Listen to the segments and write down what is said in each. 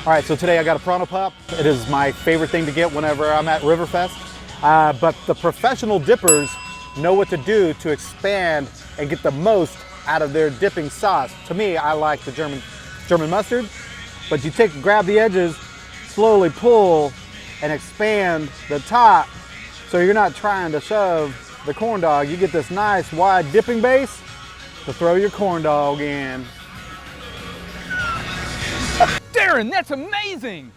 All right, so today I got a Pronto Pup. It is my favorite thing to get whenever I'm at Riverfest. But the professional dippers know what to do to expand and get the most out of their dipping sauce. To me, I like the German mustard, but you grab the edges, slowly pull, and expand the top, so you're not trying to shove the corn dog. You get this nice wide dipping base to throw your corn dog in. Darrin, that's amazing!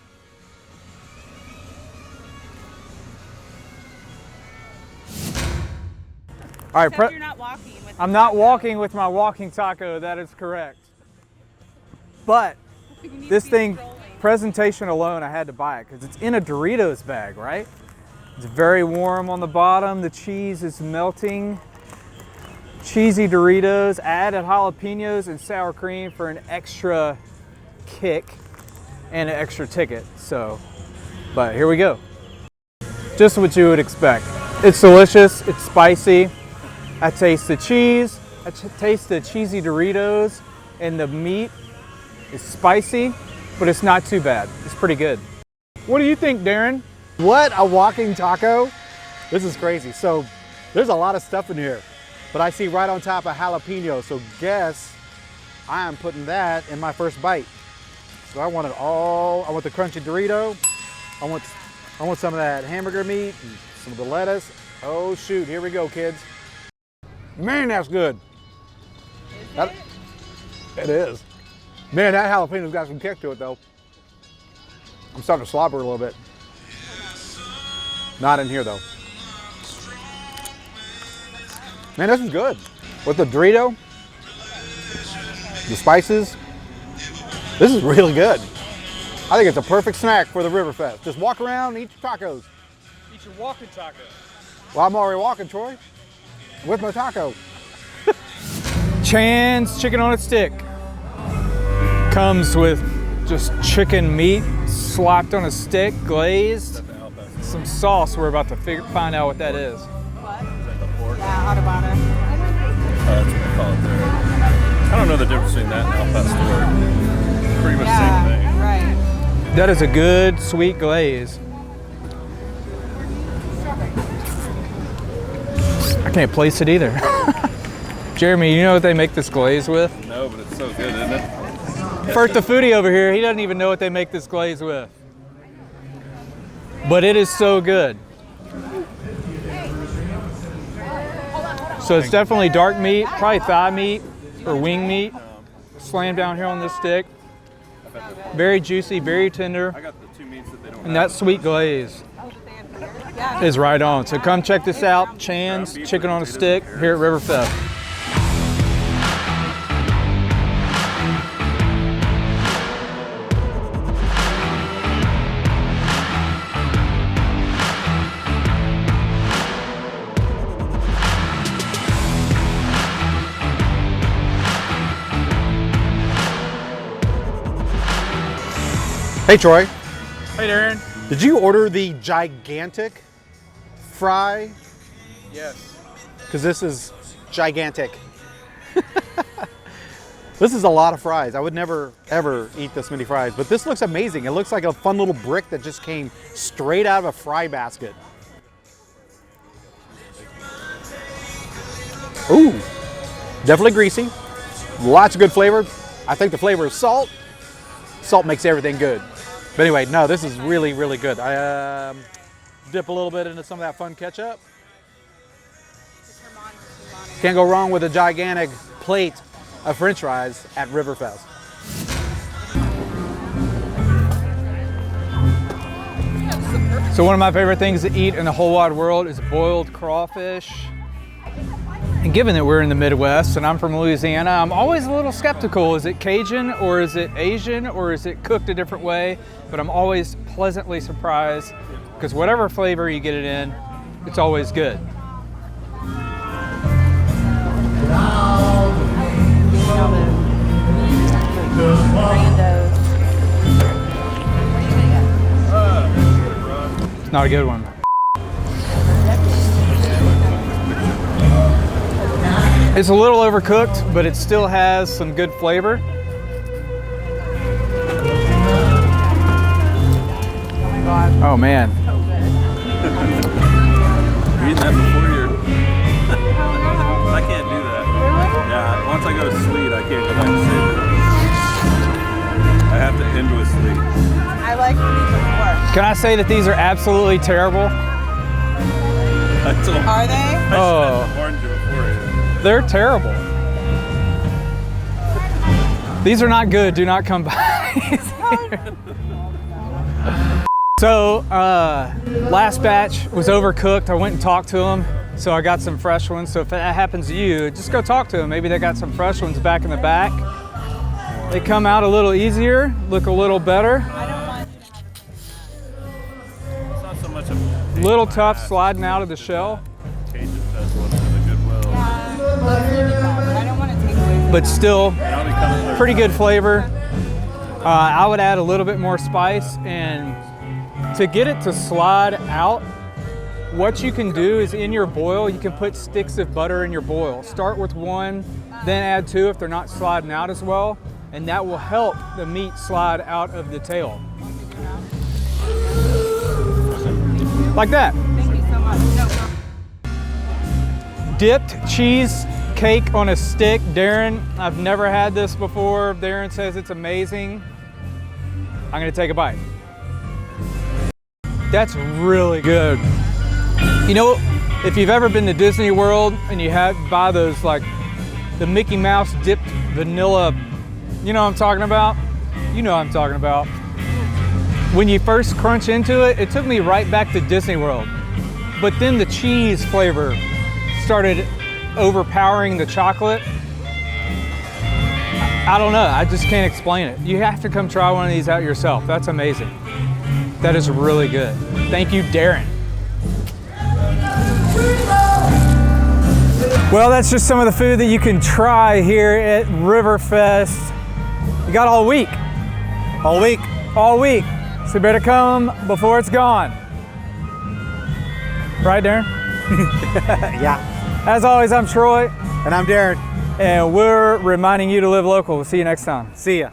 All right, you're not walking with I'm not walking with my walking taco, that is correct. But this thing, presentation alone, I had to buy it because it's in a Doritos bag, right? It's very warm on the bottom. The cheese is melting. Cheesy Doritos, added jalapenos and sour cream for an extra kick and an extra ticket. So, but here we go. Just what you would expect. It's delicious, it's spicy. I taste the cheese, I taste the cheesy Doritos, and the meat is spicy, but it's not too bad. It's pretty good. What do you think, Darrin? What a walking taco. This is crazy. So there's a lot of stuff in here, but I see right on top a jalapeno. So guess I am putting that in my first bite. So I want it all. I want the crunchy Dorito. I want some of that hamburger meat and some of the lettuce. Oh shoot, here we go, kids. Man, that's good. It is. Man, that jalapeno's got some kick to it though. I'm starting to slobber a little bit. Not in here though. Man, this is good. With the Dorito, the spices, this is really good. I think it's a perfect snack for the Riverfest. Just walk around and eat your tacos. Eat your walking taco. Well, I'm already walking, Troy, with my taco. Chan's chicken on a stick. Comes with just chicken meat slapped on a stick, glazed. Some sauce. We're about to find out what that is. What? Yeah, Audubon. That's what they call it there. I don't know the difference between that and al pastor. Pretty much the same thing. Right. That is a good sweet glaze. I can't place it either. Jeremy, you know what they make this glaze with? No, but it's so good, isn't it? First, the foodie over here, he doesn't even know what they make this glaze with. But it is so good. So it's definitely dark meat, probably thigh meat or wing meat. Slammed down here on this stick. Very juicy, very tender. I got the two meats that they don't And that sweet glaze is right on. So come check this out. Chan's Chicken on a Stick here at Riverfest. Hey, Troy. Hey, Darrin. Did you order the gigantic fry? Yes. Because this is gigantic. This is a lot of fries. I would never, ever eat this many fries, but this looks amazing. It looks like a fun little brick that just came straight out of a fry basket. Ooh, definitely greasy. Lots of good flavor. I think the flavor is salt. Salt makes everything good. But anyway, no, this is really, really good. I dip a little bit into some of that fun ketchup. Can't go wrong with a gigantic plate of French fries at Riverfest. So one of my favorite things to eat in the whole wide world is boiled crawfish. And given that we're in the Midwest and I'm from Louisiana, I'm always a little skeptical. Is it Cajun or is it Asian or is it cooked a different way? But I'm always pleasantly surprised because whatever flavor you get it in, it's always good. It's not a good one. It's a little overcooked, but it still has some good flavor. god. Oh man. So good. You're eating that before you're. I can't do that. Really? Yeah, once I go to sweet, I can't go back to savory. I have to end with sweet. I like these before. Can I say that these are absolutely terrible? I told Are they? I Oh. should have warned you beforehand. They're terrible. These are not good. Do not come by. So, last batch was overcooked. I went and talked to them, so I got some fresh ones. So if that happens to you, just go talk to them. Maybe they got some fresh ones back in the back. They come out a little easier, look a little better. It's not so much a Little tough sliding out of the shell, Cajun fest one for the goodwill. I don't want to take away. but still Now they come in there. pretty good flavor. I would add a little bit more spice, and to get it to slide out, what you can do is in your boil, you can put sticks of butter in your boil. Start with one, then add two if they're not sliding out as well, and that will help the meat slide out of the tail. Like that. Thank you so much. No. Dipped cheesecake on a stick. Darrin, I've never had this before. Darrin says it's amazing. I'm gonna take a bite. That's really good. You know, if you've ever been to Disney World and you buy those like the Mickey Mouse dipped vanilla, you know what I'm talking about? You know what I'm talking about. When you first crunch into it, it took me right back to Disney World. But then the cheese flavor started overpowering the chocolate. I don't know, I just can't explain it. You have to come try one of these out yourself. That's amazing. That is really good. Thank you, Darrin. Well, that's just some of the food that you can try here at Riverfest. You got all week. All week. All week. So you better come before it's gone. Right, Darrin? Yeah. As always, I'm Troy, And I'm Darrin. and we're reminding you to live local. We'll see you next time. See ya.